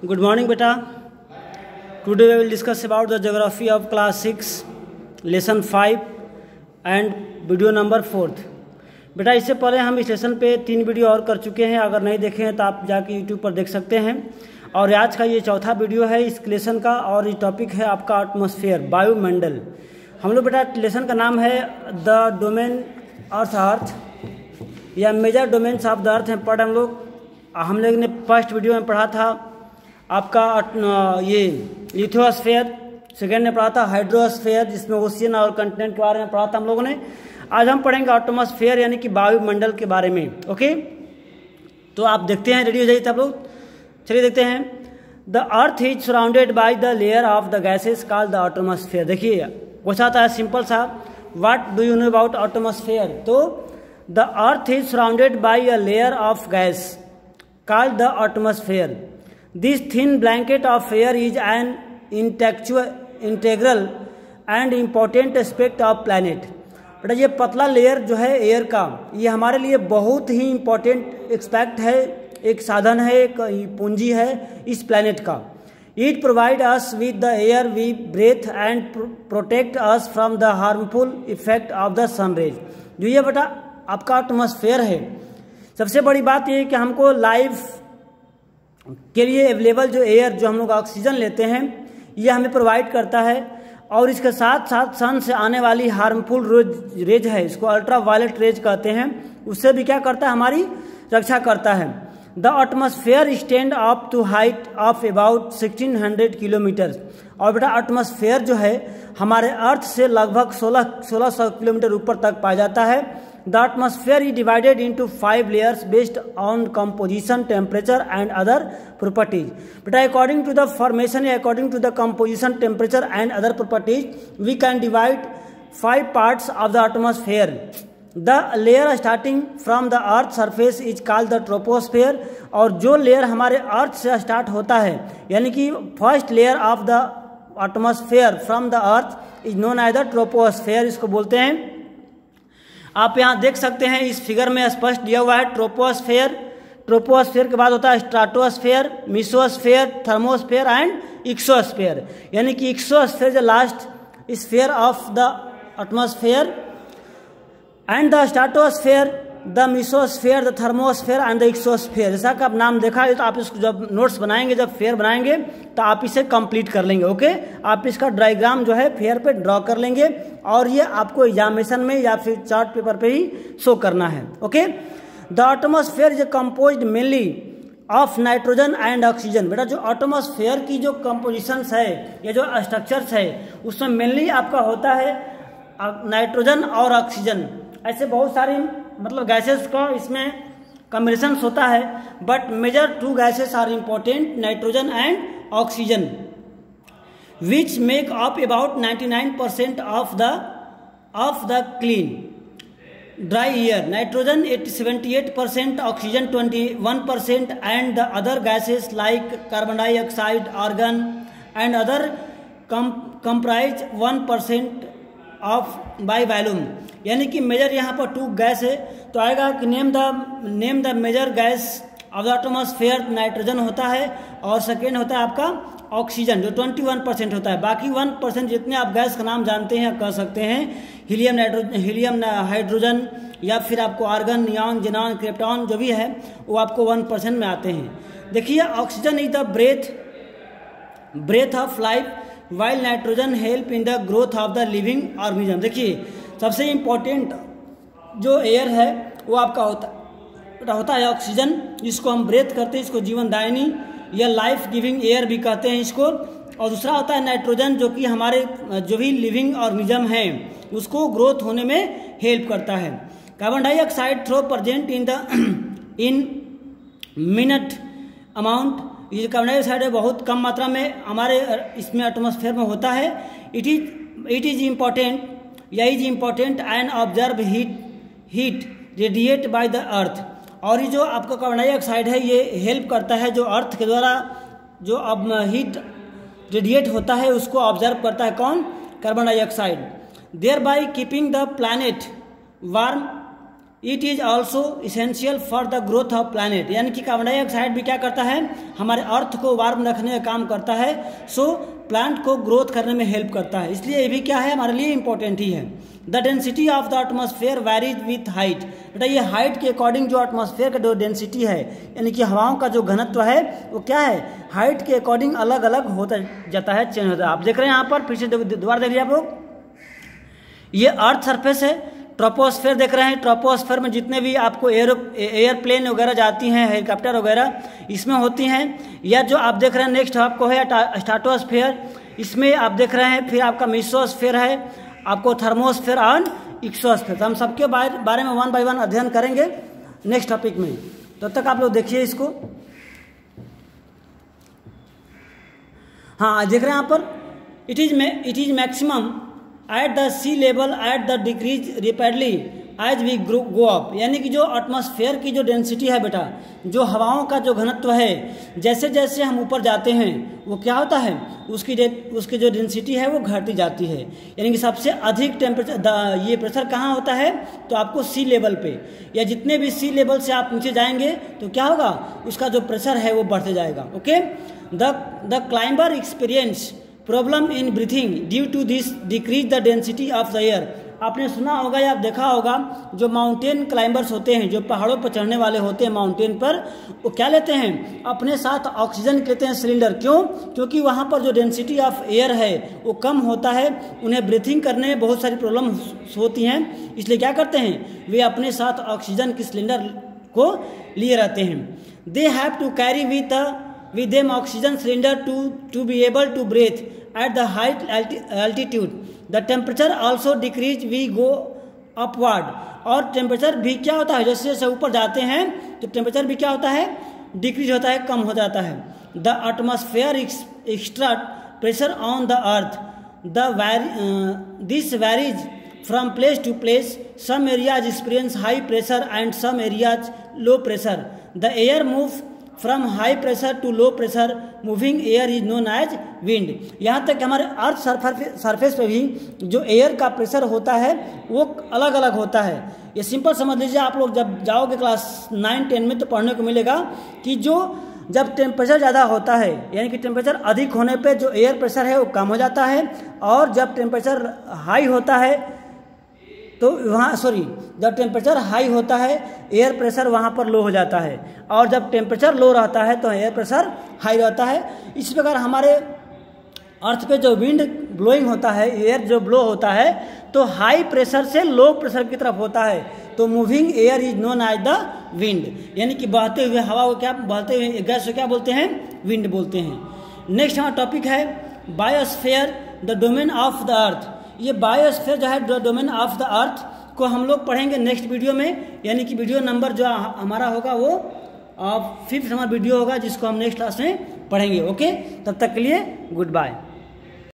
Good morning, beta. Today we will discuss about the geography of class 6, lesson 5 and video number 4. बेटा इससे पहले हम इस lesson पे 3 वीडियो और कर चुके हैं। अगर नहीं देखे हैं तो आप जाके यूट्यूब पर देख सकते हैं। और आज का ये चौथा वीडियो है इस लेसन का, और ये टॉपिक है आपका एटमॉस्फेयर, वायुमंडल। हम लोग बेटा लेसन का नाम है द डोमेन अर्थ या major domains of the earth है। पर हम लोग ने फर्स्ट वीडियो में पढ़ा था आपका ये लिथोस्फेयर, सेकेंड ने पढ़ा था हाइड्रोस्फेयर जिसमें ओशियन और कंटिनेंट के बारे में पढ़ा था हम लोगों ने। आज हम पढ़ेंगे एटमॉस्फेयर यानी कि वायुमंडल के बारे में। ओके, तो आप देखते हैं, रेडी हो जाइए आप लोग। चलिए देखते हैं। The earth is surrounded by the layer of the gases called the atmosphere. देखिए क्वेश्चन आता है सिंपल सा, what do you know about atmosphere. तो the earth is surrounded by a layer of gas called the atmosphere. This thin blanket of air is an integral and important aspect of planet. बेटा ये पतला layer जो है air का, ये हमारे लिए बहुत ही इम्पोर्टेंट एक्सपेक्ट है, एक साधन है, एक पूंजी है इस प्लैनेट का। It provide us with the air we breathe and protect us from the harmful effect of the sun rays. जो ये बेटा आपका एटमॉस्फेयर है, सबसे बड़ी बात ये है कि हमको लाइफ के लिए अवेलेबल जो एयर, जो हम लोग ऑक्सीजन लेते हैं, ये हमें प्रोवाइड करता है। और इसके साथ साथ सन से आने वाली हार्मफुल रेज है, इसको अल्ट्रा वायलेट रेज कहते हैं, उससे भी क्या करता है, हमारी रक्षा करता है। The atmosphere stand up to height of about 1600 kilometre. और बेटा एटमॉस्फेयर जो है हमारे अर्थ से लगभग 1600 किलोमीटर ऊपर तक पाया जाता है। The atmosphere is divided into 5 layers based on composition, temperature and other properties. But according to the formation, according to the composition, temperature and other properties, we can divide 5 parts of the atmosphere. The layer starting from the earth surface is called the troposphere. और जो layer हमारे अर्थ से start होता है, यानी कि first layer of the atmosphere from the earth is known as the troposphere, इसको बोलते हैं। आप यहाँ देख सकते हैं इस फिगर में स्पष्ट दिया हुआ है ट्रोपोस्फेयर। ट्रोपोस्फेयर के बाद होता है stratosphere, mesosphere, thermosphere and exosphere. यानी कि इक्सोस्फेयर जो last sphere of the atmosphere, and the stratosphere, the mesosphere, the thermosphere and the exosphere. जैसा कि आप नाम देखा है, तो आप इसको जब नोट्स बनाएंगे, जब फेयर बनाएंगे, तो आप इसे कंप्लीट कर लेंगे। ओके, आप इसका डायग्राम जो है फेयर पे ड्रॉ कर लेंगे, और ये आपको एग्जामिनेशन में या फिर चार्ट पेपर पे ही शो करना है। Okay, the atmosphere is composed mainly of nitrogen and oxygen. बेटा जो एटमॉस्फेयर की जो कंपोजिशंस है या जो स्ट्रक्चर्स है, उसमें मेनली आपका होता है नाइट्रोजन और ऑक्सीजन। ऐसे बहुत सारी मतलब गैसेस का इसमें कॉम्बिनेशन होता है, but major 2 gases are important, nitrogen and oxygen, which make up about 99% of the clean dry air. Nitrogen 78%, oxygen 21%, and the other gases like carbon dioxide, argon and other comprise 1% of by volume. यानी कि major यहाँ पर 2 gas है, तो आएगा कि name the major gas of the atmosphere. Nitrogen होता है और सेकेंड होता है आपका ऑक्सीजन जो 21% होता है। बाकी 1% जितने आप गैस का नाम जानते हैं कह सकते हैं, हीलियम, हाइड्रोजन या फिर आपको आर्गन, नियॉन, जेनॉन, क्रिप्टॉन जो भी है वो आपको 1% में आते हैं। देखिए oxygen is the breath of life, while nitrogen help in the growth of the living organism. देखिए सबसे इम्पोर्टेंट जो एयर है वो आपका होता है ऑक्सीजन, जिसको हम ब्रेथ करते हैं, इसको जीवनदायिनी या लाइफ गिविंग एयर भी कहते हैं इसको। और दूसरा होता है नाइट्रोजन, जो कि हमारे जो भी लिविंग ऑर्गेनिज्म है उसको ग्रोथ होने में हेल्प करता है। Carbon dioxide though present in minute amount. ये कार्बन डाइऑक्साइड है बहुत कम मात्रा में हमारे इसमें एटमॉस्फेयर में होता है। It is important and observe heat radiate by the earth. और ये जो आपका कार्बन डाइऑक्साइड है ये हेल्प करता है, जो अर्थ के द्वारा जो अब हीट रेडिएट होता है उसको ऑब्जर्व करता है। कौन? Carbon dioxide. Thereby keeping the planet warm it is also essential for the growth of planet, यानी कि कार्बन डाइऑक्साइड भी क्या करता है, हमारे अर्थ को वार्म रखने का काम करता है। सो प्लांट को ग्रोथ करने में हेल्प करता है, इसलिए ये भी क्या है, हमारे लिए इंपॉर्टेंट ही है। The density of the atmosphere varies with height, बेटा ये हाइट के अकॉर्डिंग जो एटमॉस्फेयर का जो डेंसिटी है, यानी कि हवाओं का जो घनत्व है वो क्या है, हाइट के अकॉर्डिंग अलग अलग होता जाता है, चेंज होता है। आप देख रहे हैं यहाँ पर, फिर से दोबारा देख लीजिए आप लोग, ये अर्थ सरफेस है। ट्रोपोस्फेयर देख रहे हैं, ट्रोपोस्फेयर में जितने भी आपको एयरप्लेन वगैरह जाती हैं, हेलीकॉप्टर वगैरह इसमें होती हैं। या जो आप देख रहे हैं नेक्स्ट आपको है स्ट्रेटोस्फेयर, इसमें आप देख रहे हैं। फिर आपका मेसोस्फेयर है, आपको थर्मोस्फेयर और इक्सोस्फेयर। तो हम सबके बारे में वन बाय वन अध्ययन करेंगे नेक्स्ट टॉपिक में, तब तक आप लोग देखिए इसको। हाँ देख रहे हैं यहाँ पर, it is maximum at the sea level at the decrease rapidly as we go up, यानी कि जो एटमॉस्फेयर की जो डेंसिटी है बेटा, जो हवाओं का जो घनत्व है, जैसे जैसे हम ऊपर जाते हैं वो क्या होता है, उसकी जो डेंसिटी है वो घटती जाती है। यानी कि सबसे अधिक टेम्परेचर ये प्रेशर कहाँ होता है, तो आपको सी लेवल पे, या जितने भी सी लेवल से आप नीचे जाएंगे तो क्या होगा, उसका जो प्रेशर है वो बढ़ते जाएगा। Okay, the climber experience problem in breathing due to this decrease the density of the air. आपने सुना होगा या देखा होगा, जो माउंटेन क्लाइंबर्स होते हैं, जो पहाड़ों पर चढ़ने वाले होते हैं माउंटेन पर, वो क्या लेते हैं, अपने साथ ऑक्सीजन लेते हैं सिलेंडर। क्यों? क्योंकि वहाँ पर जो डेंसिटी ऑफ एयर है वो कम होता है, उन्हें ब्रीथिंग करने में बहुत सारी प्रॉब्लम होती हैं, इसलिए क्या करते हैं, वे अपने साथ ऑक्सीजन के सिलेंडर को लिए रहते हैं। They have to carry with them oxygen cylinder to be able to breathe at the high altitude. The temperature also decrease we go upward, और टेम्परेचर भी क्या होता है, जैसे जैसे ऊपर जाते हैं तो टेम्परेचर भी क्या होता है, डिक्रीज होता है, कम हो जाता है। The atmosphere extra pressure on the earth, this varies from place to place, some areas experience high pressure and some areas low pressure. The air move from high pressure to low pressure, moving air is known as wind. यहाँ तक हमारे earth surface पे भी जो air का pressure होता है वो अलग अलग होता है। ये सिंपल समझ लीजिए, आप लोग जब जाओगे क्लास 9-10 में तो पढ़ने को मिलेगा कि जो जब टेम्परेचर ज़्यादा होता है, यानी कि टेम्परेचर अधिक होने पे जो एयर प्रेशर है वो कम हो जाता है, और जब टेम्परेचर हाई होता है तो जब टेम्परेचर हाई होता है एयर प्रेशर वहाँ पर लो हो जाता है, और जब टेम्परेचर लो रहता है तो एयर प्रेशर हाई रहता है। इस प्रकार हमारे अर्थ पे जो विंड ब्लोइंग होता है, एयर जो ब्लो होता है, तो हाई प्रेशर से लो प्रेशर की तरफ होता है, तो moving air is known as the wind, यानी कि बहते हुए हवा को क्या, बहते हुए गैस को क्या बोलते हैं, विंड बोलते हैं। नेक्स्ट हमारा टॉपिक है biosphere, the domain of the अर्थ। ये बायोस्फीयर जो है डोमेन ऑफ द अर्थ को हम लोग पढ़ेंगे नेक्स्ट वीडियो में, यानी कि वीडियो नंबर जो हमारा होगा वो 5th हमारा वीडियो होगा, जिसको हम नेक्स्ट क्लास में पढ़ेंगे। ओके, तब तक के लिए गुड बाय।